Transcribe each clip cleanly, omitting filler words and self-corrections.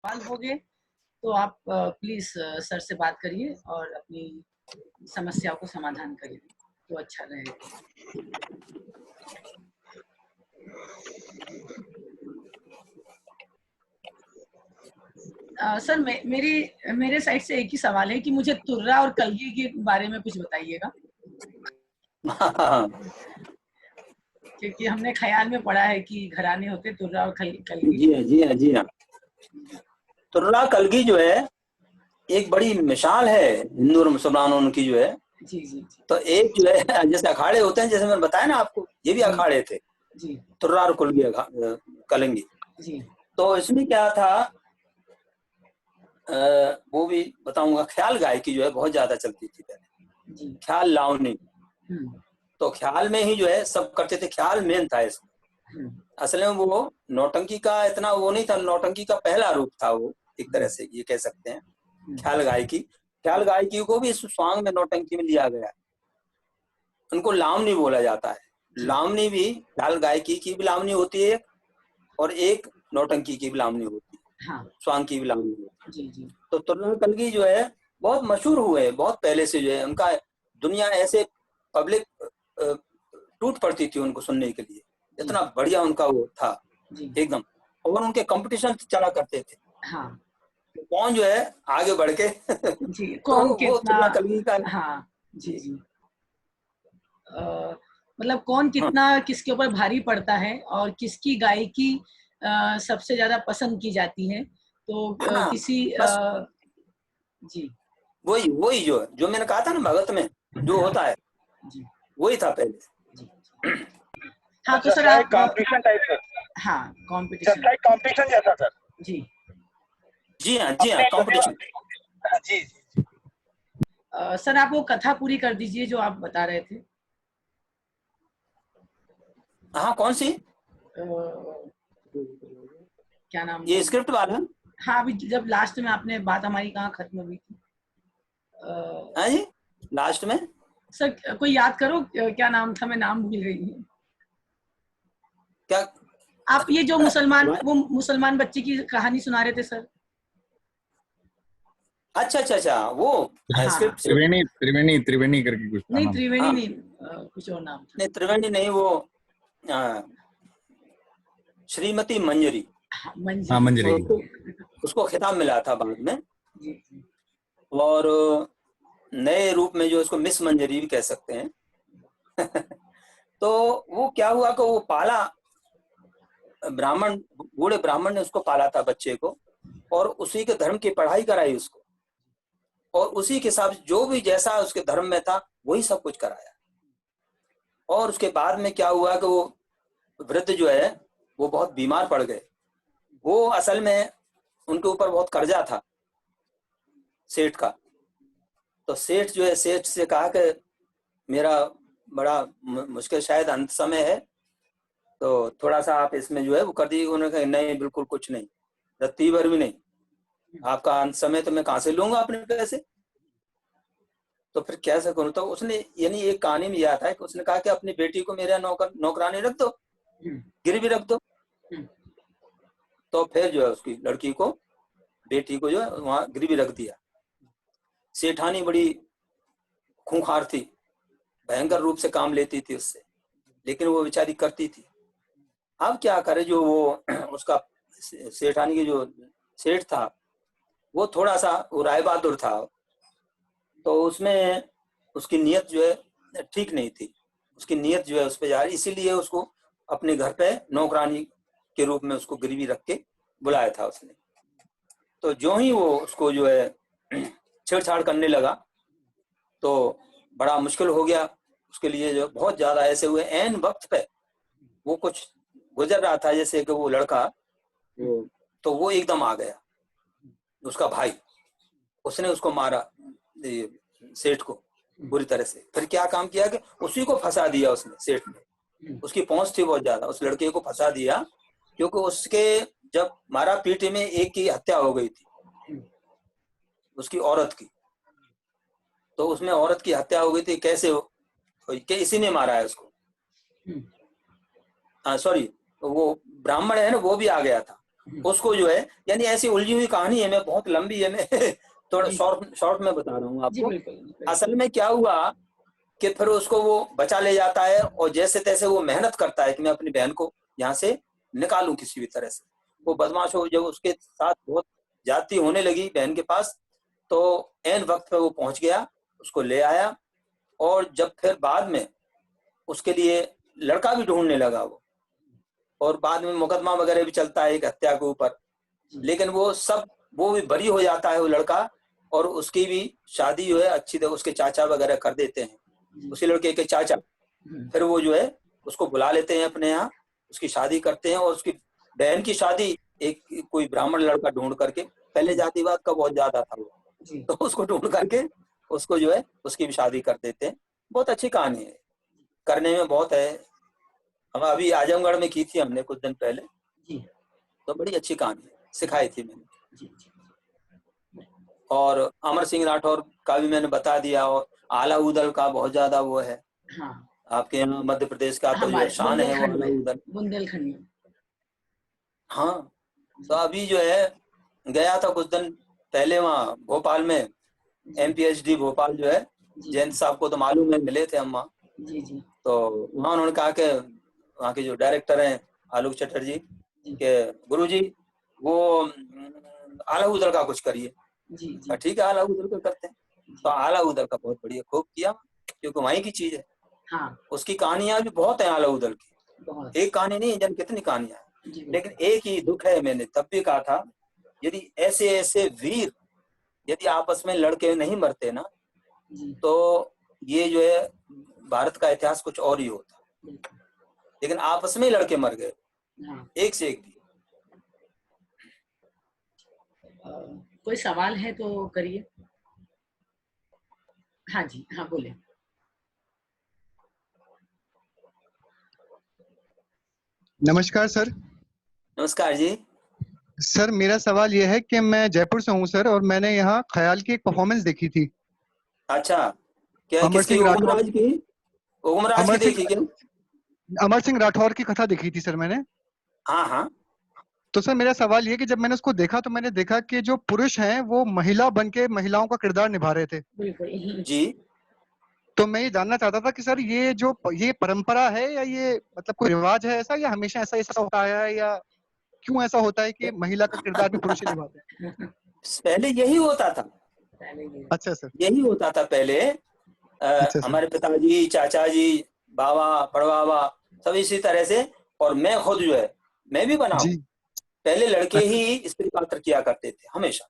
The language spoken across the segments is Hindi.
सवाल होंगे तो आप प्लीज सर से बात करिए और अपनी समस्याओं को समाधान करिए तो अच्छा रहेगा। सर मेरे साइड से एक ही सवाल है कि मुझे तुर्रा और कलगी के बारे में कुछ बताइएगा। क्योंकि हमने ख्याल में पढ़ा है कि घराने होते तुर्रा और कलगी। जी हाँ, जी हाँ, जी हाँ। तुर्रा कलगी जो है एक बड़ी मिसाल है हिंदू और मुसलमानों की जो है। जी जी जी। तो एक जो है जैसे अखाड़े होते हैं, जैसे मैंने बताया ना आपको, ये भी अखाड़े थे जी तुर्रा और कलगी। जी। तो इसमें क्या था, वो भी बताऊंगा। ख्याल गायकी जो है बहुत ज्यादा चलती थी पहले, जी। ख्याल लावनी। तो ख्याल में ही जो है सब करते थे, ख्याल मेन था इसमें। असल में वो नौटंकी का इतना वो नहीं था, नौटंकी का पहला रूप था वो, एक तरह से ये कह सकते हैं। ख्याल गायकी को भी इस स्वांग में, नौटंकी में लिया गया है। उनको लावनी बोला जाता है। लावनी भी ख्याल गायकी की भी लावनी होती है और एक नौटंकी की भी लावनी होती है। हाँ। स्वांग की भी लावनी होती है। जी जी। तो तुर्रा कलगी जो है बहुत मशहूर हुए, बहुत पहले से जो है उनका दुनिया ऐसे पब्लिक टूट पड़ती थी उनको सुनने के लिए, इतना बढ़िया उनका वो था एकदम। और उनके कंपटीशन चला करते थे। हाँ। कौन जो है आगे बढ़ के जी तो कौन वो कितना। तुर्रा कलगी का। हाँ जी जी। मतलब कौन हाँ, कितना किसके ऊपर भारी पड़ता है और किसकी गायकी सबसे ज्यादा पसंद की जाती है। तो हाँ, किसी बस जी वही वही जो मैंने कहा था ना, भगत में जो होता है जी वही था पहले। जी। हाँ तो सर अच्छा, एक आप कंपटीशन टाइप सर। हाँ जस्ट कंपटीशन। लाइक कंपटीशन जैसा सर। जी जी हाँ, जी हाँ, अपने कंपटीशन। जी जी। सर आप वो कथा पूरी कर दीजिए जो आप बता रहे थे। हाँ, कौन सी? क्या नाम ये था। स्क्रिप्ट वाला? हाँ अभी जब लास्ट में आपने बात हमारी कहाँ खत्म हुई थी। हाँ जी, लास्ट में सर कोई याद करो क्या नाम था, मैं नाम भूल गई हूँ। क्या? आप ये जो वो मुसलमान बच्ची की कहानी सुना रहे थे सर। अच्छा अच्छा अच्छा, वो हाँ स्क्रिप्ट से। त्रिवेणी त्रिवेणी त्रिवेणी करके कुछ था नहीं नाम। त्रिवेणी हाँ, नहीं, कुछ और नाम था। नहीं त्रिवेणी नहीं, वो श्रीमती मंजरी। हाँ हाँ, मंजरी। मंजरी। उसको उसको खिताब मिला था बाद में। जी जी और नए रूप में जो उसको मिस मंजरी भी कह सकते हैं। तो वो क्या हुआ कि वो पाला, ब्राह्मण, बूढ़े ब्राह्मण ने उसको पाला था बच्चे को, और उसी के धर्म की पढ़ाई कराई उसको, और उसी के हिसाब से जो भी जैसा उसके धर्म में था वही सब कुछ कराया। और उसके बाद में क्या हुआ कि वो वृद्ध जो है वो बहुत बीमार पड़ गए। वो असल में उनके ऊपर बहुत कर्जा था सेठ का। तो सेठ जो है, सेठ से कहा कि मेरा बड़ा मुश्किल शायद अंत समय है, तो थोड़ा सा आप इसमें जो है वो कर दीजिए। उन्होंने कहा नहीं, बिल्कुल कुछ नहीं, रत्ती भर भी नहीं, आपका अंत समय तो मैं कहाँ से लूंगा अपने पैसे। तो फिर कैसे करूं? तो उसने, यानी एक कहानी में यह आता है कि उसने कहा कि अपनी बेटी को मेरा नौकरानी रख दो, गिरवी रख दो। तो फिर जो है उसकी लड़की को, बेटी को जो है वहां गिरवी रख दिया। सेठानी बड़ी खूंखार थी, भयंकर रूप से काम लेती थी उससे, लेकिन वो बेचारी करती थी। अब क्या करे, जो वो उसका सेठानी की जो सेठ था वो थोड़ा सा वो राय बहादुर था। तो उसमें उसकी नीयत जो है ठीक नहीं थी, उसकी नीयत जो है उस पर जा रही, इसीलिए उसको अपने घर पे नौकरानी के रूप में उसको गिरवी रख के बुलाया था उसने। तो जो ही वो उसको जो है छेड़छाड़ करने लगा तो बड़ा मुश्किल हो गया उसके लिए। जो बहुत ज्यादा ऐसे हुए, एन वक्त पे वो कुछ गुजर रहा था, जैसे कि वो लड़का वो, तो वो एकदम आ गया उसका भाई, उसने उसको मारा सेठ को बुरी तरह से। फिर क्या काम किया कि उसी को फंसा दिया उसने, सेठ ने, उसकी पहुंच थी बहुत ज्यादा, उस लड़के को फंसा दिया, क्योंकि उसके जब मारा पीटी में एक की हत्या हो गई थी, उसकी औरत की। तो उसमें औरत की हत्या हो गई थी, कैसे हो कि इसी ने मारा है उसको। सॉरी, वो ब्राह्मण है ना, वो भी आ गया था, उसको जो है, यानी ऐसी उलझी हुई कहानी है, मैं बहुत लंबी है, मैं थोड़ा शॉर्ट में बता रहा हूँ जी आपको। बिल्कुल। असल में क्या हुआ कि फिर उसको वो बचा ले जाता है और जैसे तैसे वो मेहनत करता है कि मैं अपनी बहन को यहाँ से निकालूं किसी भी तरह से। वो बदमाश हो, जब उसके साथ बहुत ज्यादती होने लगी बहन के पास, तो ऐन वक्त पे वो पहुंच गया, उसको ले आया, और जब फिर बाद में उसके लिए लड़का भी ढूंढने लगा वो, और बाद में मुकदमा वगैरह भी चलता है एक हत्या के ऊपर, लेकिन वो भी बरी हो जाता है वो लड़का, और उसकी भी शादी जो है अच्छी तरह उसके चाचा वगैरह कर देते हैं, उसी लड़के के चाचा। फिर वो जो है उसको बुला लेते हैं अपने यहाँ, उसकी शादी करते हैं, और उसकी बहन की शादी एक कोई ब्राह्मण लड़का ढूंढ करके, पहले जातिवाद का बहुत ज्यादा था वो, तो उसको ढूंढ करके उसको जो है उसकी भी शादी कर देते हैं। बहुत अच्छी कहानी है, करने में बहुत है। हम अभी आजमगढ़ में की थी हमने कुछ दिन पहले, तो बड़ी अच्छी कहानी है, सिखाई थी मैंने। और अमर सिंह राठौर का भी मैंने बता दिया, और आला उदल का बहुत ज्यादा वो है। हाँ, आपके यहाँ मध्य प्रदेश का तो जो शान है वो आला उदल, बुंदेलखंड में। हाँ, तो अभी जो है गया था कुछ दिन पहले वहाँ भोपाल में, MPHD भोपाल जो है, जयंत साहब को तो मालूम है, मिले थे हम वहाँ। तो वहाँ उन्होंने कहा कि वहाँ के जो डायरेक्टर हैं आलोक चटर्जी के, गुरुजी वो आला उदल का कुछ करिए। ठीक है, आला उदल का करते हैं। तो आला उदल का बहुत बढ़िया खूब किया, क्योंकि वहीं की चीज है। हाँ, उसकी कहानियां भी बहुत है आला उदल की, एक कहानी नहीं, जन कितनी कहानियां हैं, लेकिन एक ही दुख है, मैंने तब भी कहा था, यदि ऐसे ऐसे वीर यदि आपस में लड़के नहीं मरते ना, तो ये जो है भारत का इतिहास कुछ और ही होता, लेकिन आपस में लड़के मर गए, एक से एक भी। कोई सवाल है तो करिए। हाँ जी, हाँ बोले। नमस्कार सर। नमस्कार जी। सर मेरा सवाल यह है कि मैं जयपुर से हूँ सर, और मैंने यहाँ ख्याल की एक परफॉर्मेंस देखी थी। अच्छा, क्या अमर किसकी? सिंह राठौर उमराज की देखी क्या? अमर सिंह राठौर की कथा देखी थी सर मैंने। हाँ हाँ। तो सर मेरा सवाल ये कि जब मैंने उसको देखा तो मैंने देखा कि जो पुरुष हैं वो महिला बन के महिलाओं का किरदार निभा रहे थे। जी। तो मैं ये जानना चाहता था कि सर ये परंपरा है, या ये मतलब कोई रिवाज है ऐसा, या हमेशा ऐसा होता है, या क्यों ऐसा होता है कि महिला का किरदार भी पुरुष ही निभाते हैं? पहले यही होता था। अच्छा सर। यही होता था पहले। अच्छा हमारे पिताजी, चाचा जी, बाबा, बड़बाबा, सब इसी तरह से, और मैं खुद जो है मैं भी बना हूं। पहले लड़के ही स्त्री पात्र किया करते थे हमेशा।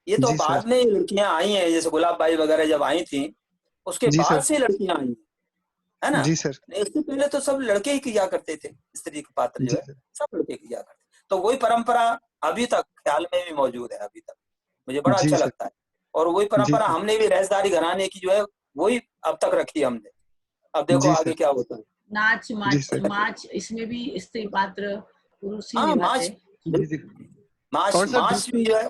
ये तो बाद में लड़कियां आई हैं, जैसे गुलाब बाई वगैरह जब आई थी, उसके बाद से लड़कियां आई है ना। जी सर। इससे पहले तो सब लड़के ही किया करते थे, स्त्री के पात्र जो है सब लड़के किया करते। तो वही परंपरा अभी तक ख्याल में भी मौजूद है, अभी तक मुझे बड़ा अच्छा लगता है। और वही परंपरा हमने भी रैसदारी घराने की जो है वही अब तक रखी हमने। अब देखो आगे क्या होता है। नाच माच इसमें भी स्त्री पात्र पुरुष ही निभाते। माच भी जो है,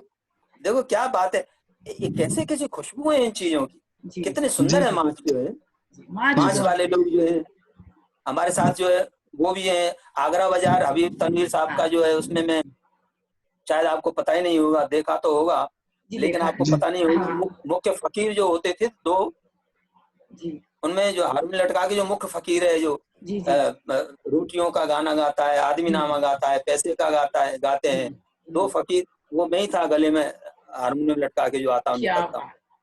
देखो क्या बात है, ये कैसे कैसे खुशबू है इन चीजों की, कितने सुंदर है माच जो है। माच वाले लोग जो है हमारे साथ जो है वो भी है। आगरा बाजार हबीब तनवीर साहब का जो है, उसमें मैं शायद आपको पता ही नहीं होगा, देखा तो होगा लेकिन आपको पता नहीं होगा। मुख्य फकीर जो होते थे दो, उनमें जो हार में लटका के जो मुख्य फकीर है, जो रोटियों का गाना गाता है, आदमी नामा गाता है, पैसे का गाते हैं, दो फकीर, वो मैं ही था गले में हारमोनियम लटका के जो आता हूँ निकलता।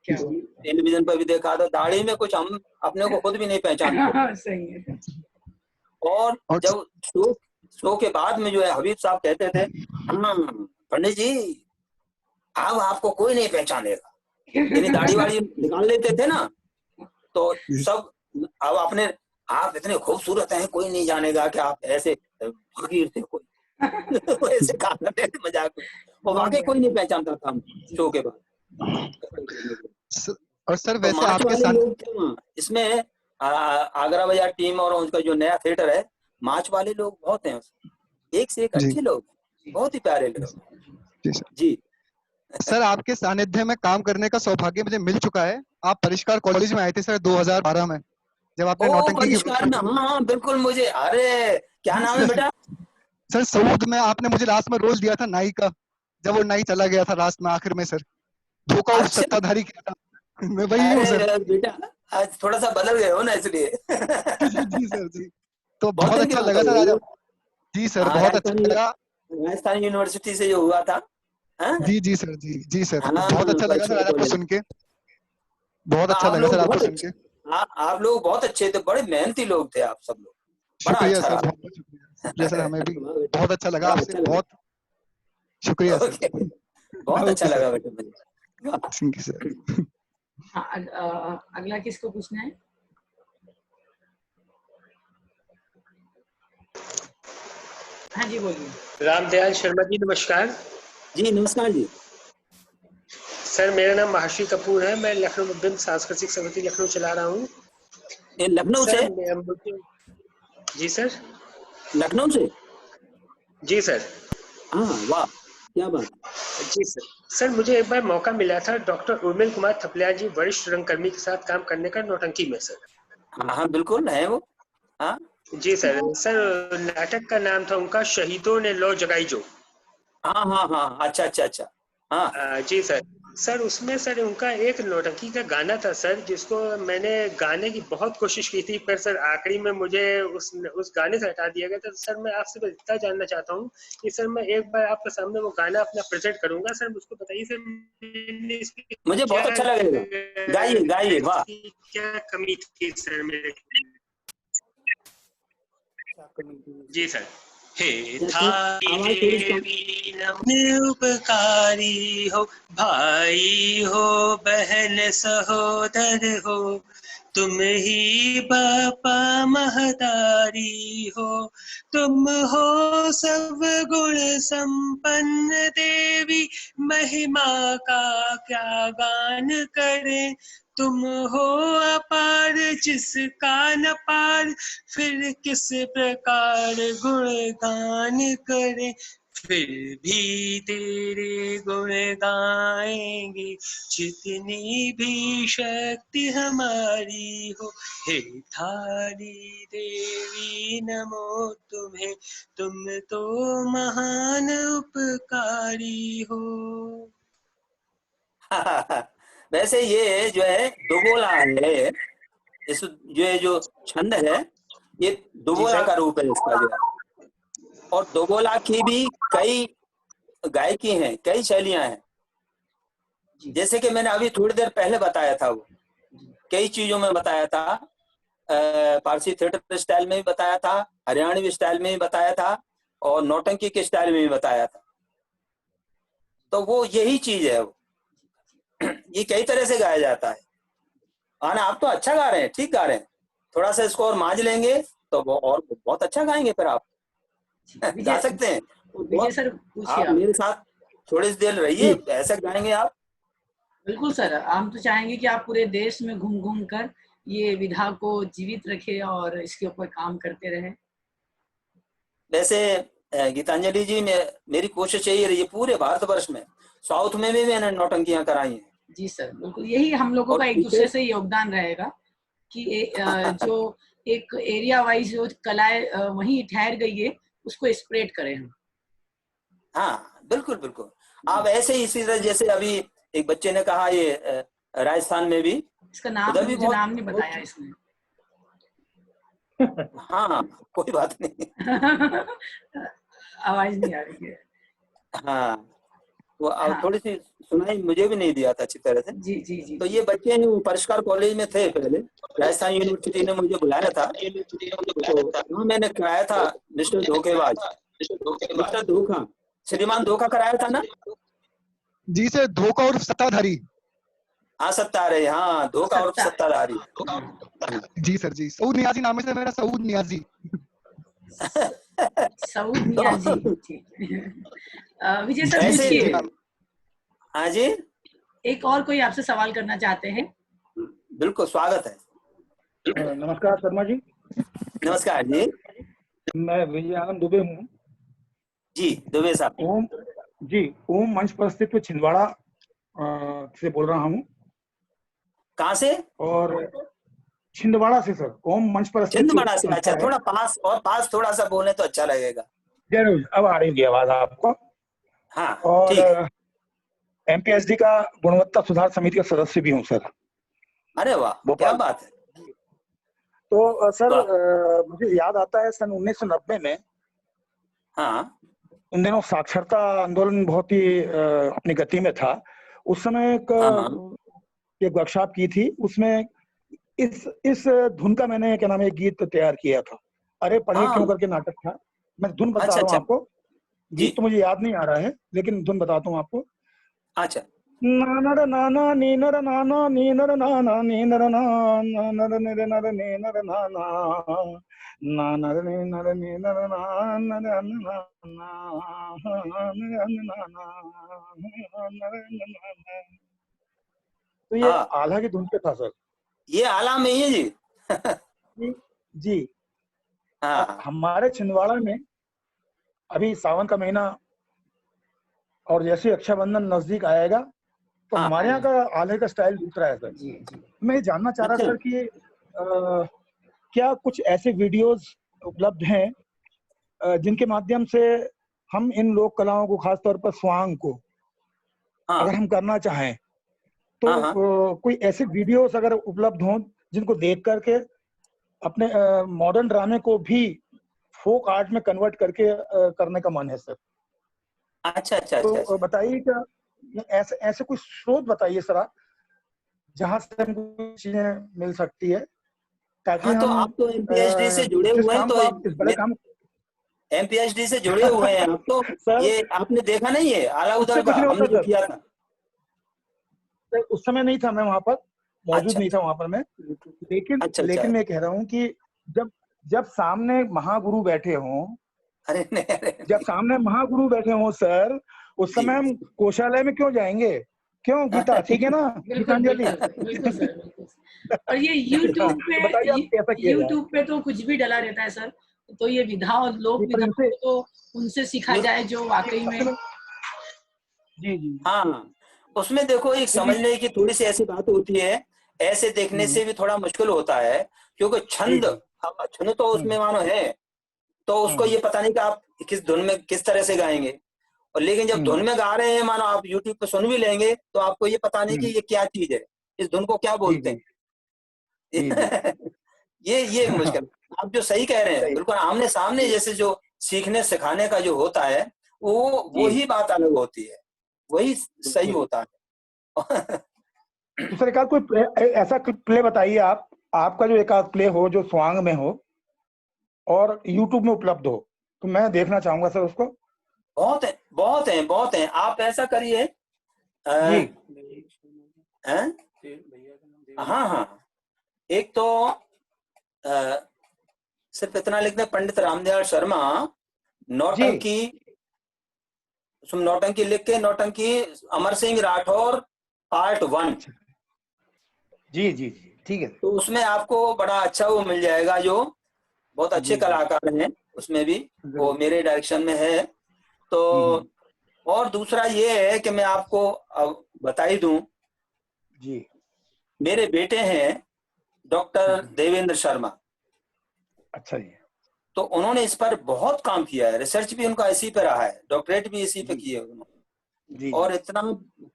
टेलीविजन पर भी देखा था, दाढ़ी में कुछ हम अपने को खुद भी नहीं पहचानते। और जब शो के बाद में जो है हबीब साहब कहते थे, पंडित जी अब आपको कोई नहीं पहचानेगा, यानी दाढ़ी वाड़ी निकाल लेते थे ना, तो सब अब अपने आप इतने खूबसूरत हैं, कोई नहीं जानेगा कि आप ऐसे फकीर थे कोई ऐसे कहा करते थे मजाक में, और वाकई कोई नहीं पहचानता था हम शो के बाद। और सर तो वैसे आपके साथ इसमें आगरा बाजार टीम और उनका जो नया थिएटर है, माच वाले लोग बहुत हैं, एक से एक अच्छे लोग, बहुत ही प्यारे लोग। जी सर आपके सानिध्य में काम करने का सौभाग्य मुझे मिल चुका है। आप परिष्कार कॉलेज में आए थे सर 2012 में, जब आपने नौटंकी की परिष्कार में। हाँ बिल्कुल, मुझे, अरे क्या नाम है बेटा? सर सऊद में आपने मुझे लास्ट में रोल दिया था नाई का, जब वो नाई चला गया था लास्ट में आखिर में सर, धोखा उस अच्छा। सत्ताधारी किया था। मैं वही हूँ सर। अरे बेटा आज थोड़ा सा बदल गए हो ना इसलिए। जी सर जी। तो बहुत बहुत दिन की अच्छा बात लगा हो सर गई। आज जी सर, हाँ, बहुत अच्छा लगा। राजस्थान यूनिवर्सिटी से जो हुआ था। हाँ जी सर जी सर, हाँ, बहुत अच्छा लगा सर आज आपको सुन के, बहुत अच्छा आप लगा लोग सर आपको बहुत सुन के। आप लोग बहुत अच्छे थे, बड़े मेहनती लोग थे आप सब लोग। बड़ा शुक्रिया अच्छा सर, रहा। बहुत बहुत शुक्रिया सर, हमें भी बहुत अच्छा लगा बड़ा आपसे, अच्छा लगा। बहुत शुक्रिया सर। ओके, बहुत अच्छा ओके सर, लगा बेटा मुझे। Thank you sir. हाँ, अगला किसको पूछना है? हाँ जी, बोलिए। रामदयाल शर्मा जी नमस्कार। जी नमस्कार जी। सर मेरा नाम महाश्री कपूर है, मैं लखनऊ में बिम्ब सांस्कृतिक समिति लखनऊ चला रहा हूँ। ये लखनऊ से? जी सर। लखनऊ से? जी सर। हाँ वाह, क्या बात। जी सर। सर मुझे एक बार मौका मिला था डॉक्टर उर्मिल कुमार थपलियाल जी वरिष्ठ रंगकर्मी के साथ काम करने का नौटंकी में सर। हाँ हाँ बिल्कुल है वो। हाँ जी सर। सर नाटक का नाम था उनका शहीदों ने लौ जगाई जो। हाँ हाँ हाँ, अच्छा अच्छा अच्छा। हाँ जी सर। सर उसमें सर उनका एक नौटंकी का गाना था सर, जिसको मैंने गाने की बहुत कोशिश की थी, पर सर आखिरी में मुझे उस गाने से हटा दिया गया था। सर मैं आपसे बस इतना जानना चाहता हूँ कि सर मैं एक बार आपके सामने वो गाना अपना प्रेजेंट करूंगा, सर मुझको बताइए सर मैंने इसकी मुझे बहुत क्या अच्छा लगेगा, गाइए गाइए, वाह। क्या कमी थी सर मेरे। जी सर। हे थारी देवी नमः उपकारी हो, भाई हो बहन सहोदर हो, तुम ही बापा महतारी हो, तुम हो सब गुण संपन्न देवी, महिमा का क्या गान करें, तुम हो अपार जिसका न पार, फिर किस प्रकार गुणगान करें, फिर भी तेरे गुण गाएंगे जितनी भी शक्ति हमारी हो। हे थारी देवी नमो तुम्हें, तुम तो महान उपकारी हो। वैसे ये जो है दुबोला है, इस जो छंद है ये दुबोला का रूप है इसका जो है। और दुबोला की भी कई गायकी हैं, कई शैलियां हैं। जैसे कि मैंने अभी थोड़ी देर पहले बताया था, वो कई चीजों में बताया था, पारसी थिएटर स्टाइल में भी बताया था, हरियाणवी स्टाइल में भी बताया था, और नौटंकी के स्टाइल में भी बताया था। तो वो यही चीज है वो। ये कई तरह से गाया जाता है। आना, आप तो अच्छा गा रहे हैं, ठीक गा रहे हैं, थोड़ा सा इसको और मांझ लेंगे तो वो और बहुत अच्छा गाएंगे फिर आप। गा सकते हैं। विजय सर पूछिए आप मेरे साथ थोड़ी सी देर रहिए, ऐसे गाएंगे आप। बिल्कुल सर, हम तो चाहेंगे कि आप पूरे देश में घूम घूम कर ये विधा को जीवित रखे और इसके ऊपर काम करते रहे। वैसे गीतांजलि जी, मेरी कोशिश यही रही है पूरे भारतवर्ष में, साउथ में भी मैंने नौटंकियां कराई हैं। जी सर, बिल्कुल यही हम लोगों का एक दूसरे से योगदान रहेगा कि जो एक एरिया वाइज जो कलाएं वहीं ठहर गई है उसको स्प्रेड करें हम। हाँ बिल्कुल बिल्कुल। आप ऐसे ही इसी तरह, जैसे अभी एक बच्चे ने कहा ये राजस्थान में भी, इसका नाम उधर भी मुझे बहुत, नाम नहीं बताया इसने। हाँ कोई बात नहीं। आवाज नहीं आ रही है। हाँ वो हाँ थोड़ी सी सुनाई मुझे भी नहीं दिया था अच्छी तरह से। जी जी जी। तो ये बच्चे हैं, वो परिष्कार कॉलेज में थे पहले, राजस्थान यूनिवर्सिटी ने मुझे बुलाया था, तो वहाँ मैंने कराया था मिस्टर धोखेबाज, मिस्टर धोखा, श्रीमान धोखा कराया था ना। जी सर, धोखा और सत्ताधारी। हाँ सत्ताधारी, हाँ धोखा और सत्ताधारी। जी सर जी, सऊद नियाजी नाम है सर मेरा, सऊद नियाजी। सऊद नियाजी, ठीक। विजय सर ऐसे पूछिए। हाँ जी, एक और कोई आपसे सवाल करना चाहते हैं? बिल्कुल स्वागत है। नमस्कार शर्मा जी। नमस्कार जी। मैं विजय आनंद दुबे हूँ। जी दुबे साहब। ओम जी, ओम मंच पर स्थित छिंदवाड़ा से बोल रहा हूँ। कहाँ से? और छिंदवाड़ा से सर, ओम मंच पर स्थित छिंदवाड़ा से, अच्छा संस्था है। थोड़ा पास, और पास थोड़ा सा बोले तो अच्छा लगेगा। जरूर, अब आ रही होगी आवाज आपको। हाँ और ठीक। एमपीएसडी का गुणवत्ता सुधार समिति का सदस्य भी हूँ सर, अरे वाह, क्या भोपाल। बात है। तो सर वाह। मुझे याद आता है सन 1990 में, हाँ उन दिनों साक्षरता आंदोलन बहुत ही अपनी गति में था। उस समय हाँ एक वर्कशॉप की थी, उसमें इस धुन का मैंने क्या नाम है एक गीत तैयार किया था। अरे पढ़े क्यों हाँ। करके नाटक था। मैं धुन बता अच्छा रहा हूँ अच्छा। आपको, जी। गीत तो मुझे याद नहीं आ रहा है, लेकिन धुन बताता हूँ आपको। अच्छा। नानर नाना नीनर नाना नीनर नाना नीनर नाना नर निर नर नीनर नाना नानर नीनर नीनर नाना तो ये हाँ, आल्हा की धुन पे था सर। ये आला में ही है जी। जी हाँ हमारे छिंदवाड़ा में अभी सावन का महीना और जैसे रक्षाबंधन नजदीक आएगा तो हाँ। हमारे यहाँ का आल्हे का स्टाइल दूसरा है सर। जी जी। मैं ये जानना चाह रहा अच्छा। सर कि क्या कुछ ऐसे वीडियोस उपलब्ध हैं जिनके माध्यम से हम इन लोक कलाओं को, खासतौर पर स्वांग को हाँ अगर हम करना चाहें तो हाँ हाँ। कोई ऐसे वीडियोस अगर उपलब्ध हों जिनको देख करके अपने मॉडर्न ड्रामे को भी फोक आर्ट में कन्वर्ट करके करने का मन है सर। अच्छा अच्छा अच्छा तो अच्छा। बताइए क्या ऐसे ऐसे कुछ स्रोत बताइए सर आप, जहाँ से हमको चीजें मिल सकती है, ताकि हाँ, तो हम आप तो एमपीएचडी से जुड़े जिस हुए हैं, काम तो को आप इस बड़े काम एमपीएचडी से जुड़े हुए हैं आप तो। सर ये आपने देखा नहीं है आला उससे उदल का कुछ नहीं हमने होता जो सर। किया था। उस समय नहीं था मैं वहां पर, मौजूद अच्छा नहीं था वहां पर मैं, लेकिन अच्छा अच्छा। मैं कह रहा हूँ कि जब जब सामने महागुरु बैठे हों, अरे नहीं, अरे जब नहीं। सामने महागुरु बैठे हों सर, उस जी। समय हम कोषालय में क्यों जाएंगे? क्यों गीता, ठीक है ना बिल्कुल गीतांजलि? बिल्कुल बिल्कुल सर, बिल्कुल। और ये यूट्यूब तो बताइए आप कैसा किया जाए। यूट्यूब पे तो कुछ भी डला रहता है सर। तो ये विधा और लोक पर विधाओं इनसे को तो उनसे सीखा जाए जो वाकई में। जी जी हाँ, उसमें देखो एक जी समझने की थोड़ी सी ऐसी बात होती है, ऐसे देखने से भी थोड़ा मुश्किल होता है, क्योंकि छंद, अब छंद तो उसमें मानो है, तो उसको ये पता नहीं कि आप किस धुन में किस तरह से गाएंगे। और लेकिन जब धुन में गा रहे हैं, मानो आप यूट्यूब पे सुन भी लेंगे, तो आपको ये पता नहीं कि ये क्या चीज है, इस धुन को क्या जी बोलते जी हैं। जी जी ये मुश्किल। आप जो सही कह रहे हैं, सही बिल्कुल आमने सामने जैसे जो सीखने सिखाने का जो होता है, वो ही बात अलग होती है, वही सही होता है। दूसरे का कोई ऐसा प्ले बताइए आप, आपका जो एक आध प्ले हो जो स्वांग में हो और यूट्यूब में उपलब्ध हो, तो मैं देखना चाहूंगा सर उसको। बहुत है, बहुत है, बहुत है। आप ऐसा करिए। जी हैं? हाँ हाँ, एक तो सिर्फ इतना लिख दें, पंडित रामदयाल शर्मा नौटंकी, उसमें नौटंकी लिख के, नौटंकी अमर सिंह राठौर पार्ट 1। जी जी जी ठीक है। तो उसमें आपको बड़ा अच्छा वो मिल जाएगा, जो बहुत अच्छे जी जी कलाकार हैं उसमें भी, वो मेरे डायरेक्शन में है। तो और दूसरा ये है कि मैं आपको अब बता ही दूं, जी मेरे बेटे हैं डॉक्टर देवेंद्र शर्मा। अच्छा जी तो उन्होंने इस पर बहुत काम किया है, रिसर्च भी उनका इसी पे रहा है, डॉक्टरेट भी इसी पे किए उन्होंने, जी और इतना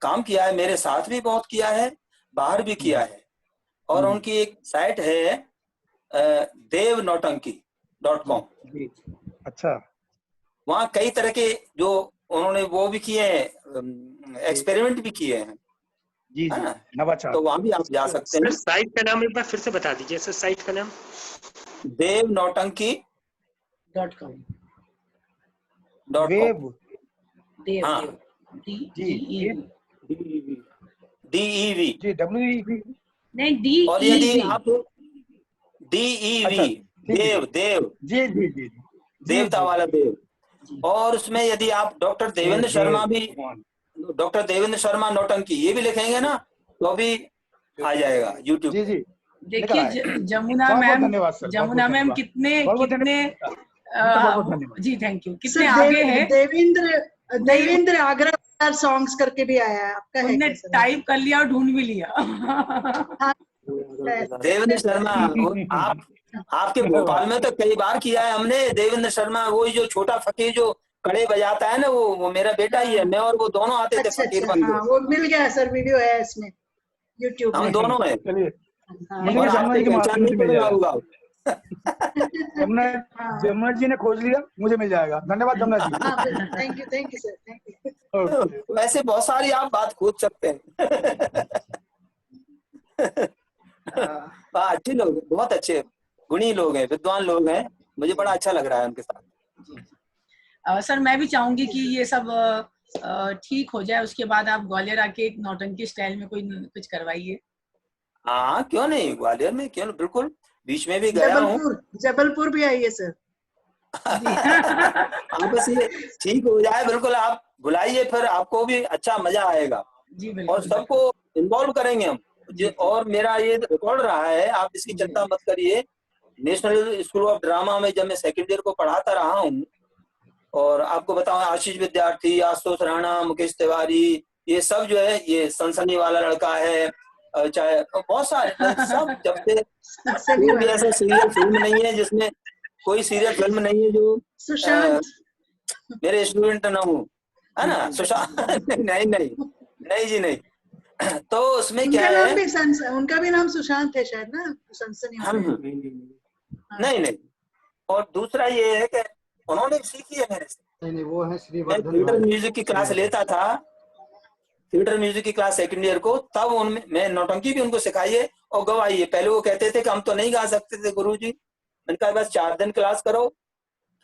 काम किया है, मेरे साथ भी बहुत किया है, बाहर भी किया है। और उनकी एक साइट है devnautanki.com। जी अच्छा वहाँ कई तरह के जो उन्होंने वो भी किए हैं, एक्सपेरिमेंट भी किए हैं, जी जी है ना? नवाचार। तो वहाँ भी आप जा सकते सर हैं। साइट का नाम एक बार फिर से बता दीजिए सर, साइट का नाम। devnautanki.com। वेब देव हाँ, DEV DEV। जी WEV। नहीं और यदि DEV। आप DEV, अच्छा देव देव जी जी जी देवता वाला देव। और उसमें यदि आप डॉक्टर देवेंद्र शर्मा भी, डॉक्टर देवेंद्र शर्मा नौटंकी ये भी लिखेंगे ना, तो भी आ जाएगा यूट्यूब जी पे। जी देखिए जमुना बहुत बहुत मैम, धन्यवाद सर, जमुना मैम कितने बहुत कितने बहुत धन्यवाद। जी थैंक यू, कितने सर आगे है। देवेंद्र आगरा सॉन्ग्स करके भी आया है, आपका है उनने क्या सर? टाइप कर लिया और ढूंढ भी लिया। हाँ, देवेंद्र शर्मा, आप आपके भोपाल में तो कई बार किया है हमने। देवेंद्र शर्मा, वो जो छोटा फकीर जो कड़े बजाता है ना, वो मेरा बेटा ही है। मैं और वो दोनों आते थे अच्छा फकीर अच्छा, बन हाँ के। वो मिल गया सर, वीडियो है इसमें यूट्यूब हम में। दोनों हैं। चलिए, हाँ, मुझे और भी आपको जमुना जी के पहचान माध्यम नहीं से मिल पड़ रहा जाएगा। होगा। जमुना हाँ जमुना जी ने खोज लिया, मुझे मिल जाएगा। धन्यवाद जमुना जी। हाँ, thank you sir, thank you. Okay. वैसे बहुत सारी आप बात खोज सकते हैं। हाँ, अच्छे लोग, बहुत अच्छे गुणी लोग हैं, विद्वान लोग हैं। मुझे बड़ा अच्छा लग रहा है उनके साथ। सर मैं भी चाहूंगी कि ये सब ठीक हो जाए, उसके बाद आप ग्वालियर आके एक नौटंकी स्टाइल में कोई कुछ करवाइए। हाँ, क्यों नहीं, ग्वालियर में क्यों, बिल्कुल, बीच में भी गया हूँ। जबलपुर भी आइए सर। हाँ, बस ये ठीक हो जाए, बिल्कुल आप बुलाइए, फिर आपको भी अच्छा मजा आएगा। जी और बिल्कुल। सबको इन्वॉल्व करेंगे हम। और मेरा ये रिकॉर्ड रहा है, आप इसकी चिंता मत करिए। नेशनल स्कूल ऑफ ड्रामा में जब मैं सेकेंड ईयर को पढ़ाता रहा हूँ, और आपको बताऊं, आशीष विद्यार्थी, आशुतोष राणा, मुकेश तिवारी, ये सब जो है, ये सनसनी वाला लड़का है, चाहे बहुत सारे सब, जब से कोई भी ऐसा सीरियल फिल्म नहीं है जिसमें, कोई सीरियल फिल्म नहीं है जो सुशांत मेरे स्टूडेंट ना हो, है ना। सुशांत नहीं नहीं नहीं जी, नहीं। तो उसमें क्या है, उनका भी नाम सुशांत है शायद ना, सनसनी वाले। नहीं नहीं। और दूसरा ये है कि उन्होंने सीखी है मेरे से। नहीं, वो है मैं श्रीवर्धन थिएटर भाई। म्यूजिक की क्लास लेता था, थिएटर म्यूजिक की क्लास सेकंड ईयर को, तब उनमें मैं नौटंकी भी उनको सिखाई है और गवाई है। पहले वो कहते थे कि हम तो नहीं गा सकते थे गुरुजी। मैंने कहा बस 4 दिन क्लास करो,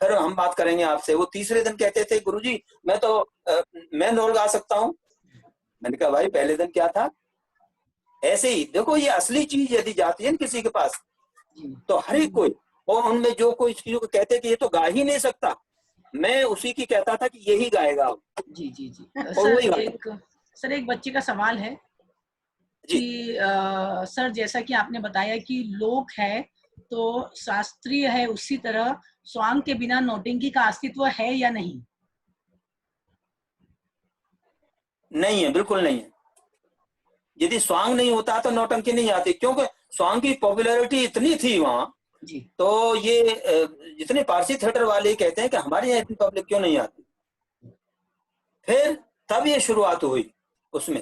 फिर हम बात करेंगे आपसे। वो तीसरे दिन कहते थे गुरुजी मैं तो मेन रोल गा सकता हूँ। मैंने कहा भाई पहले दिन क्या था। ऐसे ही देखो, ये असली चीज यदि जाती है ना किसी के पास, तो हर एक कोई, और उनमें जो कोई चीजों को कहते कि ये तो गा ही नहीं सकता, मैं उसी की कहता था कि यही गाएगा। जी जी जी। सर एक बच्चे का सवाल है कि सर जैसा कि आपने बताया कि लोक है तो शास्त्रीय है, उसी तरह स्वांग के बिना नौटंकी का अस्तित्व है या नहीं? नहीं है, बिल्कुल नहीं है। यदि स्वांग नहीं होता तो नौटंकी नहीं आती, क्योंकि स्वांग की पॉपुलैरिटी इतनी थी वहां। तो ये जितने पारसी थिएटर वाले कहते हैं कि हमारे यहाँ इतनी पब्लिक क्यों नहीं आती। फिर तब ये शुरुआत हुई उसमें,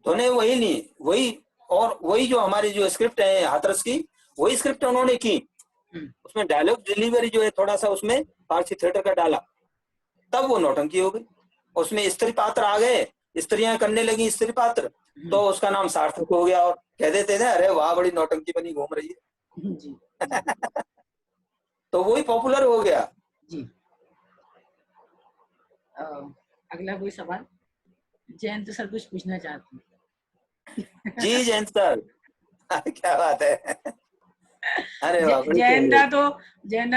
धुनें वही नहीं, वही और वही जो हमारी जो स्क्रिप्ट है हाथरस की, वही स्क्रिप्ट उन्होंने की। उसमें डायलॉग डिलीवरी जो है थोड़ा सा उसमें पारसी थिएटर का डाला, तब वो नौटंकी हो गई। उसमें स्त्री पात्र आ गए, स्त्रियां करने लगी स्त्री पात्र, तो उसका नाम सार्थक हो गया। और कह देते थे अरे वाह बड़ी नौटंकी बनी घूम रही है जी। तो वही पॉपुलर हो गया जी। अगला कोई सवाल? जयंत सर कुछ पूछना चाहते हैं? जी जयंत सर, क्या बात है। अरे जयंता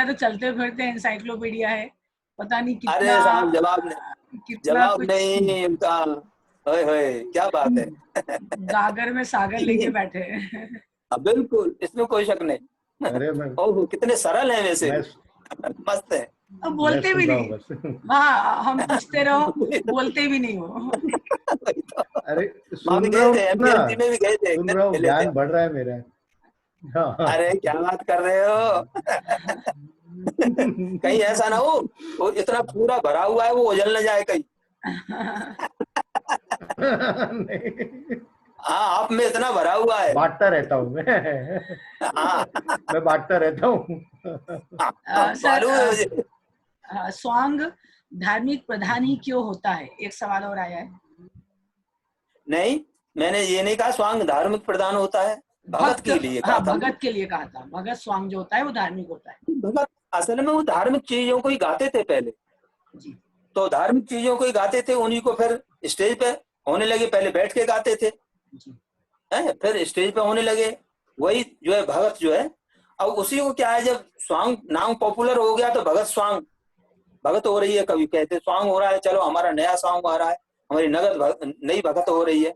तो चलते फिरते एनसाइक्लोपीडिया है, पता नहीं कितना। अरे साहब जवाब नहीं उनका। होए क्या बात है। गागर में सागर लेके बैठे हैं। बिल्कुल, इसमें कोई शक नहीं। अरे ओह कितने सरल हैं वैसे, मस्त है। अब बोलते भी नहीं। हाँ, हम पूछते रहो, बोलते भी नहीं हो। अरे सुन रहा हूँ ना, में भी गए थे, सुन रहा हूँ, ज्ञान बढ़ रहा है मेरा। अरे क्या बात कर रहे हो। कहीं ऐसा ना हो वो इतना पूरा भरा हुआ है वो उजल न जाए कहीं। हाँ, आप में इतना भरा हुआ है। बांटता रहता हूँ मैं। हाँ, मैं बांटता रहता हूँ। स्वांग धार्मिक प्रधान ही क्यों होता है? एक सवाल और आया है। नहीं, मैंने ये नहीं कहा स्वांग धार्मिक प्रधान होता है, भगत के लिए कहा था। भगत के लिए कहा था। भगत स्वांग जो होता है वो धार्मिक होता है। भगत असल में वो धार्मिक चीजों को ही गाते थे पहले जी। तो धार्मिक चीजों को ही गाते थे, उन्हीं को फिर स्टेज पे होने लगे। पहले बैठ के गाते थे जी। फिर स्टेज पे होने लगे। वही जो है भगत जो है, अब उसी को क्या है, जब स्वांग नाम पॉपुलर हो गया तो भगत स्वांग, भगत हो रही है। कभी कहते स्वांग हो रहा है, चलो हमारा नया सॉन्ग आ रहा है, हमारी नई भगत हो रही है।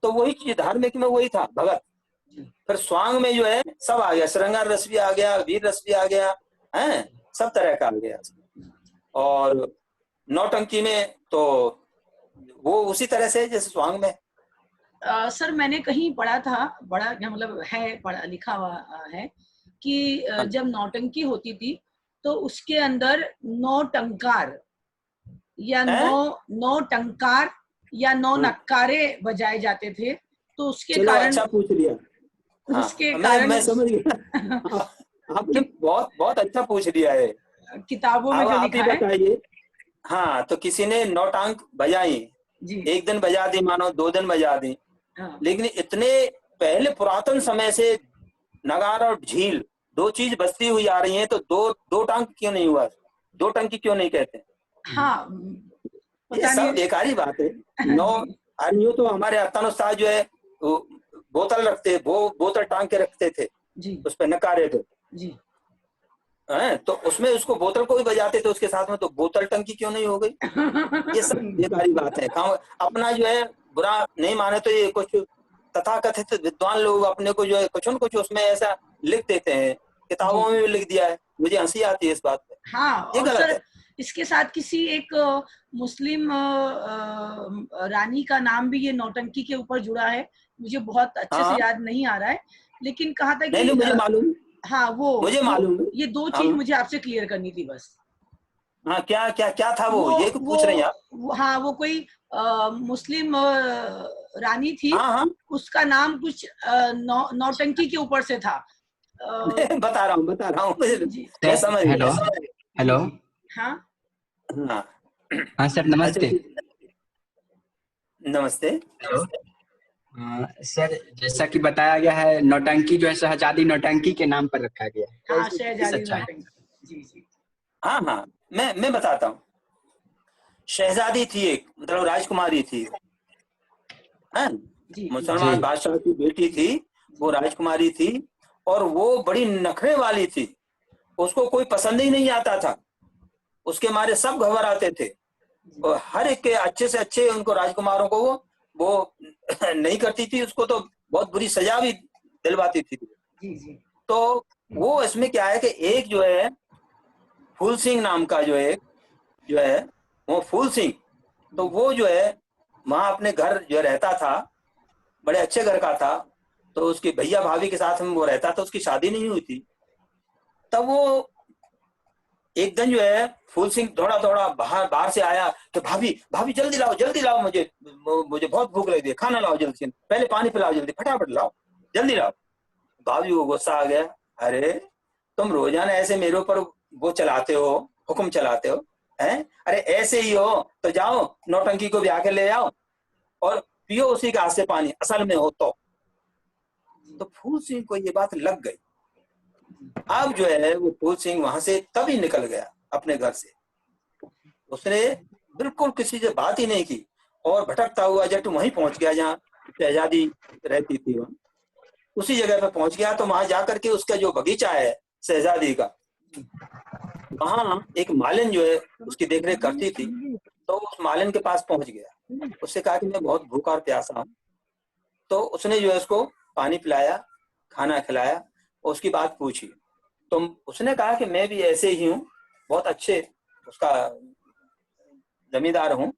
तो वही चीज धार्मिक में वही था भगत। फिर स्वांग में जो है सब आ गया, श्रृंगार रस भी आ गया, वीर रस भी आ गया, है सब तरह का आ गया। और नौटंकी में तो वो उसी तरह से जैसे स्वांग में। सर मैंने कहीं पढ़ा था, बड़ा मतलब है पढ़ा लिखा हुआ है कि जब नौटंकी होती थी तो उसके अंदर 9 टंकार या 9 टंकार या 9 नक्कारे बजाए जाते थे, तो उसके चलो कारण अच्छा पूछ लिया। हाँ, उसके कारण मैं समझ गया। आपने बहुत बहुत अच्छा पूछ लिया है। किताबों में जो आप लिखा ही है। बताइए। हाँ, तो किसी ने 9 टांग बजाई, एक दिन बजा दी, मानो 2 दिन बजा दी, लेकिन इतने पहले पुरातन समय से नगारा और झील 2 चीज बजती हुई आ रही हैं, तो दो टांग क्यों नहीं हुआ? 2 टंकी क्यों नहीं कहते? हाँ, ये सब बेकारी बात है। 9 आदमियों तो हमारे अतानुस्ताद जो है बोतल रखते, बोतल टांग के रखते थे उस पे नकारे थे जी। तो उसमें उसको बोतल को भी बजाते थे उसके साथ में, तो बोतल टंकी क्यों नहीं हो गई? ये सब बेकारी बात है। अपना जो है बुरा नहीं माने तो ये कुछ तथाकथित विद्वान लोग अपने को जो है कुछ न कुछ उसमें ऐसा लिख देते हैं, किताबों में भी लिख दिया है, मुझे हंसी आती है इस बात पे। हाँ, ये और गलत सर है। इसके साथ किसी एक मुस्लिम रानी का नाम भी ये नौटंकी के ऊपर जुड़ा है, मुझे बहुत अच्छे से याद नहीं आ रहा है, लेकिन कहा था कि नहीं, मुझे मालूम, हाँ मुझे मालूम, ये 2 चीज मुझे आपसे क्लियर करनी थी बस। हाँ, क्या था वो ये पूछ रहे हैं आप? हाँ, वो कोई मुस्लिम रानी थी। हाँ, उसका नाम कुछ नौटंकी के ऊपर से था। बता रहा हूँ मैं समझ हेलो हेलो। हाँ हाँ सर, नमस्ते। नमस्ते। हेलो सर, जैसा कि बताया गया है, नौटंकी जो है शहजादी नौटंकी के नाम पर रखा गया है। हाँ, शहजादी नौटंकी। जी। हाँ, मैं बताता हूँ। शहजादी थी एक, मतलब राजकुमारी थी, मुसलमान बादशाह की बेटी थी, वो राजकुमारी थी, और वो बड़ी नखरे वाली थी, उसको कोई पसंद ही नहीं आता था, उसके मारे सब घबराते थे, और हर एक के अच्छे से अच्छे उनको राजकुमारों को वो नहीं करती थी, उसको तो बहुत बुरी सजा भी दिलवाती थी। तो वो इसमें क्या है कि एक जो है फूल सिंह नाम का जो है वो फूल सिंह, तो वो जो है वहां अपने घर जो रहता था, बड़े अच्छे घर का था, तो उसके भैया भाभी के साथ में वो रहता था, उसकी शादी नहीं हुई थी। तब वो एक दिन जो है फूल सिंह थोड़ा बाहर से आया कि भाभी जल्दी लाओ, मुझे बहुत भूख लगी है, खाना लाओ जल्दी से, पहले पानी पिलाओ, जल्दी फटाफट लाओ, जल्दी लाओ। भाभी को गुस्सा आ गया, अरे तुम रोजाना ऐसे मेरे ऊपर वो चलाते हो, हुक्म चलाते हो, हैं? अरे ऐसे ही हो तो जाओ नौटंकी को ब्याह के ले आओ और पियो उसी के हाथ से पानी, असल में हो तो फूल सिंह को ये बात लग गई। अब जो है वो फूल सिंह वहां से तभी निकल गया अपने घर से, उसने बिल्कुल किसी से बात ही नहीं की, और भटकता हुआ जट वहीं पहुंच गया जहाँ शहजादी रहती थी, वहां उसी जगह पे पहुंच गया। तो वहां जाकर के उसका जो बगीचा है शहजादी का, वहां एक मालिन जो है उसकी देखरेख करती थी, तो उस मालिन के पास पहुंच गया, उससे कहा कि मैं बहुत भूखा और प्यासा हूं। तो उसने जो है उसको पानी पिलाया, खाना खिलाया, उसकी बात पूछी, तो उसने कहा कि मैं भी ऐसे ही हूँ, बहुत अच्छे उसका जमींदार हूँ,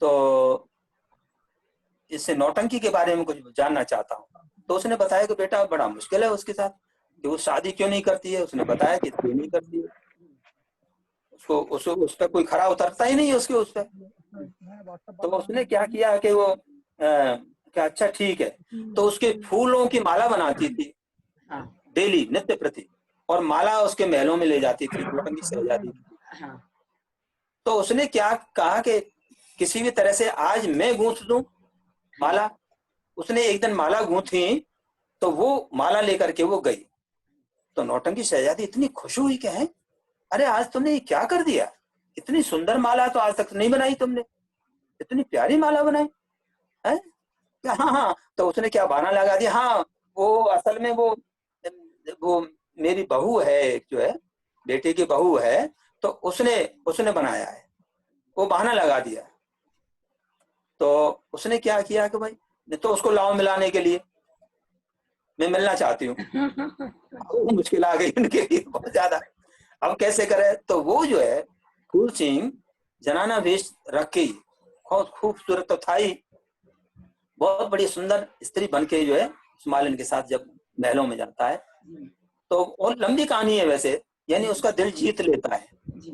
तो इससे नौटंकी के बारे में कुछ जानना चाहता हूँ। तो उसने बताया कि बेटा बड़ा मुश्किल है उसके साथ, कि वो शादी क्यों नहीं करती है। उसने बताया कि क्यों नहीं करती है, उसको उस पर कोई खरा उतरता ही नहीं है उसके उस पर। तो उसने क्या किया कि वो क्या अच्छा ठीक है, तो उसके फूलों की माला बनाती थी डेली, नित्य प्रति, और माला उसके महलों में ले जाती थी नौटंकी शहजादी। तो उसने क्या कहा कि किसी भी तरह से आज मैं गूंथ दूं माला। उसने एक दिन माला गूंथी, तो वो माला लेकर के वो गई, तो नौटंकी शहजादी इतनी खुश हुई कि है, अरे आज तुमने ये क्या कर दिया, इतनी सुंदर माला तो आज तक नहीं बनाई तुमने, इतनी प्यारी माला बनाई है। हाँ, तो उसने क्या बहाना लगा दिया, हाँ वो असल में वो मेरी बहू है, जो है बेटे की बहू है, तो उसने बनाया है, वो बहाना लगा दिया। तो उसने क्या किया कि भाई तो उसको लाओ मिलाने के लिए, मैं मिलना चाहती हूँ। मुश्किल आ गई उनके लिए बहुत ज्यादा, अब कैसे करे। तो वो जो है फूल सिंह जनाना वेश रख के, बहुत खूबसूरत तो था ही, बहुत बड़ी सुंदर स्त्री बन के जो है उस मालिन के साथ जब महलों में जाता है, तो और लंबी कहानी है वैसे, यानी उसका दिल जीत लेता है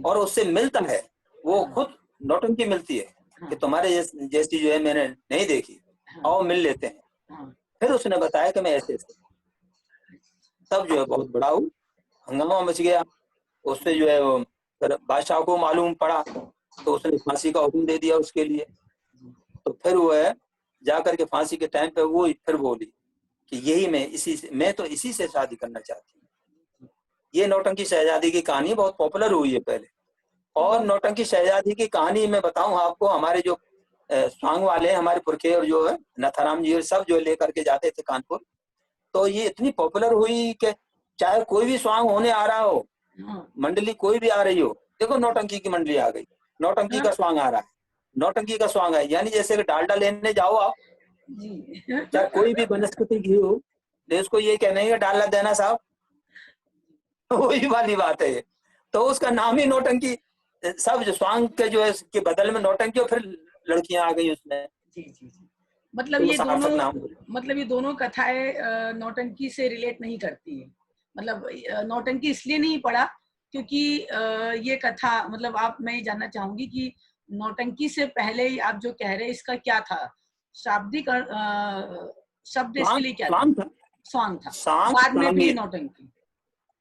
और उससे मिलता है, वो खुद नौटंकी मिलती है कि तुम्हारे जैसी जो है मैंने नहीं देखी, आओ मिल लेते हैं। फिर उसने बताया कि मैं ऐसे, तब जो है बहुत बड़ा हंगामा मच गया। उससे जो है वो बादशाह को मालूम पड़ा तो उसने फांसी का हुक्म दे दिया उसके लिए। तो फिर वो है जाकर के फांसी के टाइम पे वो फिर बोली कि यही मैं तो इसी से शादी करना चाहती हूँ। ये नौटंकी शहजादी की कहानी बहुत पॉपुलर हुई है पहले। और नौटंकी शहजादी की कहानी मैं बताऊं आपको, हमारे जो स्वांग वाले हैं, हमारे पुरखे और जो है नाथाराम जी सब जो लेकर के जाते थे कानपुर, तो ये इतनी पॉपुलर हुई कि चाहे कोई भी स्वांग होने आ रहा हो, मंडली कोई भी आ रही हो, देखो नौटंकी की मंडली आ गई, नौटंकी का स्वांग आ रहा है, नौटंकी का स्वांग है। यानी जैसे डालडा लेने जाओ आप, चाहे कोई भी वनस्पति घी हो, इसको ये कहना है डालडा देना साहब, वही वाली बात है। तो उसका नाम ही नौटंकी, सब जो स्वांग के जो है के बदल में नौटंकी, और फिर लड़कियां आ गई उसमें। मतलब ये दोनों कथाएं नौटंकी से रिलेट नहीं करती है। मतलब नौटंकी इसलिए नहीं पढ़ा क्योंकि ये कथा, मतलब मैं ये जानना चाहूंगी कि नौटंकी से पहले आप जो कह रहे हैं इसका क्या था, शाब्दिक शब्द इसके लिए क्या था? स्वांग था। बाद में भी नौटंकी।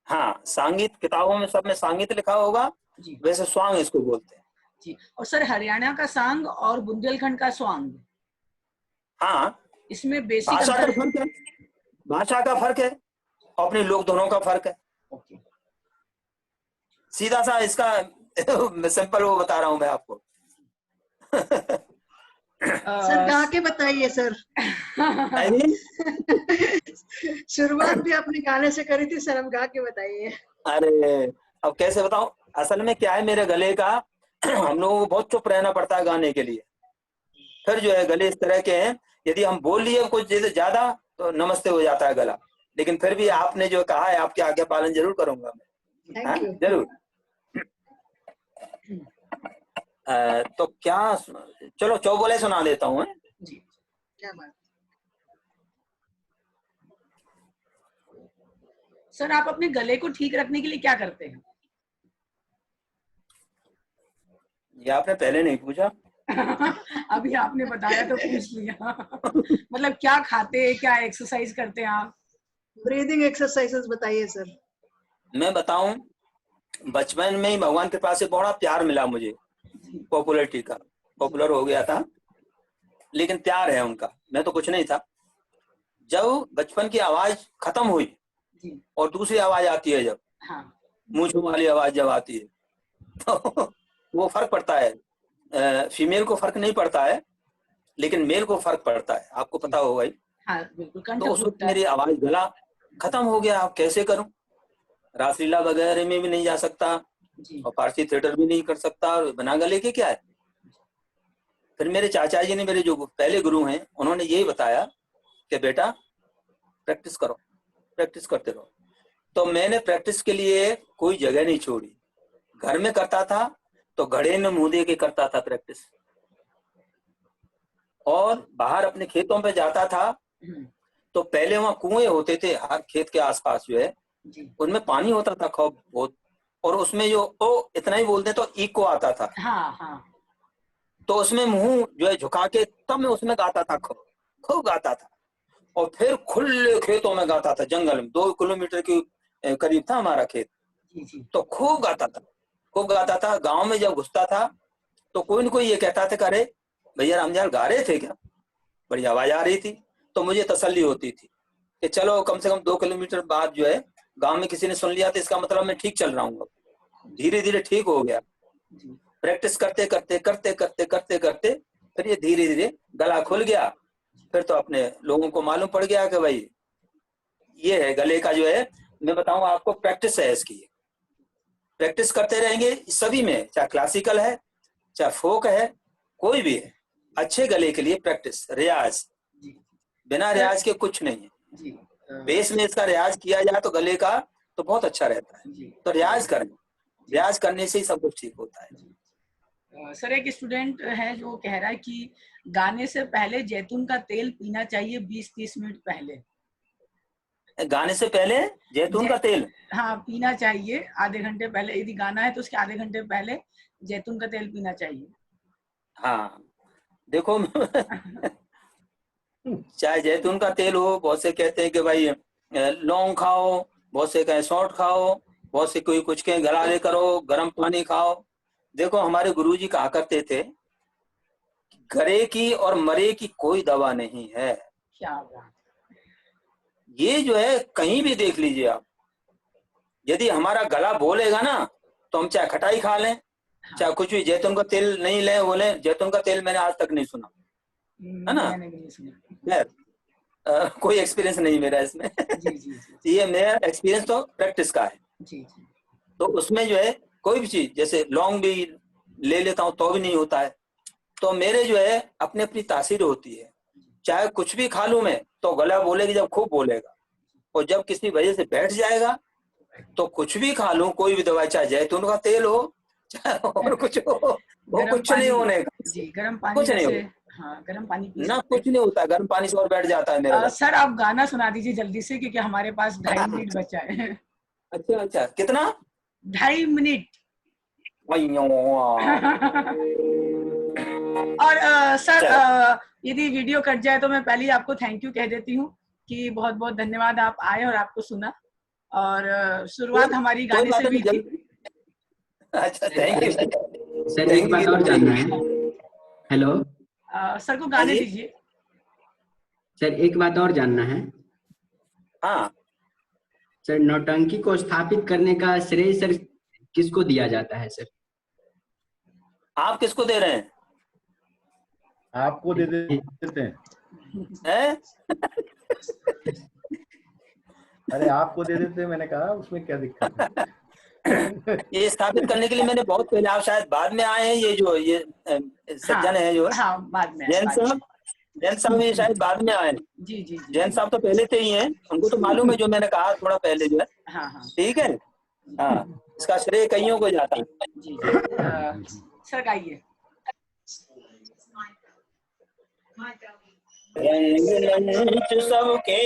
हाँ, सांगीत किताबों में सब में सांगीत लिखा होगा, वैसे स्वांग इसको बोलते हैं जी। और सर हरियाणा का सांग और बुंदेलखंड का स्वांग, हाँ, इसमें बेसिक भाषा का फर्क है, भाषा का फर्क है, अपने लोग दोनों का फर्क है। सीधा सा इसका सिंपल वो बता रहा हूं मैं आपको। सर गा के बताइए सर। शुरुआत भी आपने गाने से करी थी सर, अब गा के बताइए। अरे अब कैसे बताऊं, असल में क्या है मेरे गले का हम लोगों को बहुत चुप रहना पड़ता है गाने के लिए। फिर जो है गले इस तरह के हैं, यदि हम बोल लिए कुछ ज्यादा तो नमस्ते हो जाता है गला। लेकिन फिर भी आपने जो कहा है, आपके आज्ञा पालन जरूर करूंगा मैं। हाँ, जरूर। तो क्या, चलो चौबोले सुना देता हूँ। जी, क्या बात। सर आप अपने गले को ठीक रखने के लिए क्या करते हैं? ये आपने पहले नहीं पूछा। अभी आपने बताया तो पूछ लिया। मतलब क्या खाते हैं, क्या एक्सरसाइज करते हैं आप? ब्रीदिंग एक्सरसाइजेस बताइए सर। मैं बताऊं, बचपन में ही भगवान के पास से बड़ा प्यार मिला मुझे, पॉपुलरिटी का, पॉपुलर हो गया था, लेकिन प्यार है उनका, मैं तो कुछ नहीं था। जब बचपन की आवाज खत्म हुई और दूसरी आवाज आती है, जब मूंछों वाली आवाज जब आती है, तो वो फर्क पड़ता है। फीमेल को फर्क नहीं पड़ता है, लेकिन मेल को फर्क पड़ता है, आपको पता होगा ही। तो उस वक्त मेरी आवाज, गला खत्म हो गया, अब कैसे करूं? रासलीला वगैरह में भी नहीं जा सकता और पारसी थिएटर भी नहीं कर सकता, बना गले के क्या है। फिर मेरे चाचा जी ने, मेरे जो पहले गुरु हैं, उन्होंने यही बताया कि बेटा प्रैक्टिस करो, प्रैक्टिस करते रहो। तो मैंने प्रैक्टिस के लिए कोई जगह नहीं छोड़ी, घर में करता था तो घड़े में मुंह दे के करता था प्रैक्टिस, और बाहर अपने खेतों पे जाता था तो पहले वहां कुएं होते थे हर खेत के आसपास जो है, उनमें पानी होता था खूब बहुत, और उसमें जो इतना ही बोलते तो इको आता था। तो उसमें मुंह जो है झुका के तब मैं उसमें गाता था, खूब गाता था। और फिर खुले खेतों में गाता था, जंगल में 2 किलोमीटर के करीब था हमारा खेत, तो खूब गाता था, खूब गाता था। गांव में जब घुसता था तो कोई न कोई ये कहता था, अरे भैया रामजान गा रहे थे क्या, बड़ी आवाज आ रही थी। तो मुझे तसल्ली होती थी कि चलो कम से कम 2 किलोमीटर बाद जो है गांव में किसी ने सुन लिया तो इसका मतलब मैं ठीक चल रहा हूँ। धीरे धीरे ठीक हो गया, प्रैक्टिस करते करते करते करते करते करते फिर ये धीरे धीरे गला खुल गया। फिर तो अपने लोगों को मालूम पड़ गया कि भाई ये है गले का जो है, मैं बताऊं आपको, प्रैक्टिस है इसकी, प्रैक्टिस करते रहेंगे सभी में, चाहे क्लासिकल है चाहे फोक है, कोई भी है, अच्छे गले के लिए प्रैक्टिस, रियाज, बिना रियाज के कुछ नहीं है। बेस में इसका रियाज किया जाए तो गले का तो बहुत अच्छा रहता है, तो रियाज करें, रियाज करने से ही सब कुछ ठीक होता है। सर एक स्टूडेंट है जो कह रहा है कि गाने से पहले जैतून का तेल पीना चाहिए 20-30 मिनट पहले। गाने से पहले जैतून का तेल, हाँ पीना चाहिए आधे घंटे पहले, यदि गाना है तो उसके आधे घंटे पहले जैतून का तेल पीना चाहिए। हाँ देखो चाहे जैतून का तेल हो, बहुत से कहते हैं कि भाई लौंग खाओ, बहुत से कहें सौंठ खाओ, बहुत से कोई कुछ कहें गरारे करो, गर्म पानी खाओ। देखो हमारे गुरुजी कहा करते थे, गरे की और मरे की कोई दवा नहीं है। क्या बात। ये जो है कहीं भी देख लीजिए आप, यदि हमारा गला बोलेगा ना तो हम चाहे खटाई खा लें, चाहे कुछ भी, जैतून का तेल नहीं ले बोले, जैतून का तेल मैंने आज तक नहीं सुना, है ना? मैंने भी नहीं सुना। कोई एक्सपीरियंस नहीं मेरा इसमें। जी जी जी ये मेरा एक्सपीरियंस तो प्रैक्टिस का है। जी जी। तो उसमें जो है कोई भी चीज, जैसे लौंग भी ले लेता हूँ तो भी नहीं होता है। तो मेरे जो है अपनी अपनी तासीर होती है, चाहे कुछ भी खा लूं मैं तो गला बोलेगी जब खूब बोलेगा, और जब किसी वजह से बैठ जाएगा तो कुछ भी खा लूं, कोई भी दवाई, चाहे जैतून का तेल हो चाहे और कुछ हो, वो कुछ नहीं होने का जी। गर्म पानी कुछ नहीं से, होता, हाँ गर्म पानी पी ना कुछ नहीं होता, गर्म पानी से और बैठ जाता है मेरा। सर आप गाना सुना दीजिए जल्दी से, क्योंकि हमारे पास 2.5 मिनट बचा है। अच्छा अच्छा, कितना? 2.5 मिनट। और सर यदि वीडियो कट जाए तो मैं पहले ही आपको थैंक यू कह देती हूँ कि बहुत बहुत धन्यवाद, आप आए और आपको सुना, और शुरुआत हमारी गाने से भी थी। अच्छा थैंक यू सर। एक बात और जानना है। हेलो सर को गाने दीजिए। सर एक बात और जानना है। हाँ सर, नौटंकी को स्थापित करने का श्रेय सर किसको दिया जाता है सर? आप किसको दे रहे हैं? आपको दे देते हैं। अरे आपको दे देते हैं, मैंने कहा उसमें क्या दिक्कत है। ये स्थापित करने के लिए मैंने बहुत पहले, आप शायद बाद में आए हैं, ये जो ये सज्जन है जो, हाँ बाद में, जैन साहब ये शायद बाद में आए। जी जी। जैन साहब तो पहले से ही हैं, उनको तो मालूम है जो मैंने कहा थोड़ा पहले जो है। हाँ हाँ ठीक है। हाँ इसका श्रेय कईयों को जाता है। जी सर गाइए। रंग सबके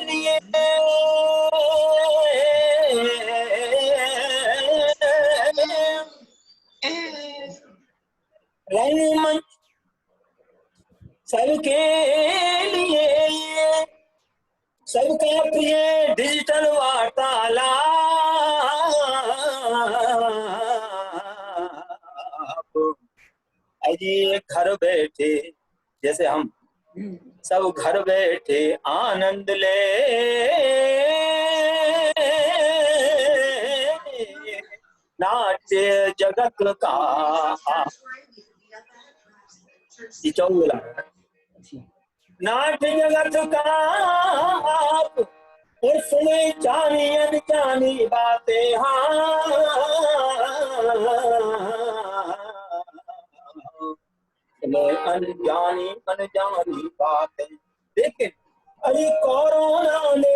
लिए रंगमंच सबके लिए, सबका प्रिय डिजिटल वार्तालाप, अजी घर बैठे जैसे हम सब घर बैठे आनंद ले, नाट्य जगत का नाट्य जगत का आप, और सुने जानी अनजानी बातें, हाँ अनजानी बातें। लेकिन अरे कोरोना ने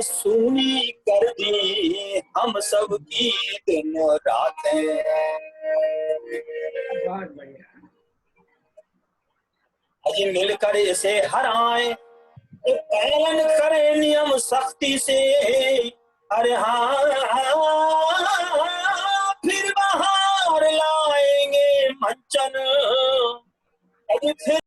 सुनी कर दी हम सब की दिन रातें। बहुत बढ़िया। अजी मिलकर इसे हराएं, पालन करें नियम सख्ती से, अरे हाँ फिर बाहर लाएंगे मंचन, अभी फिर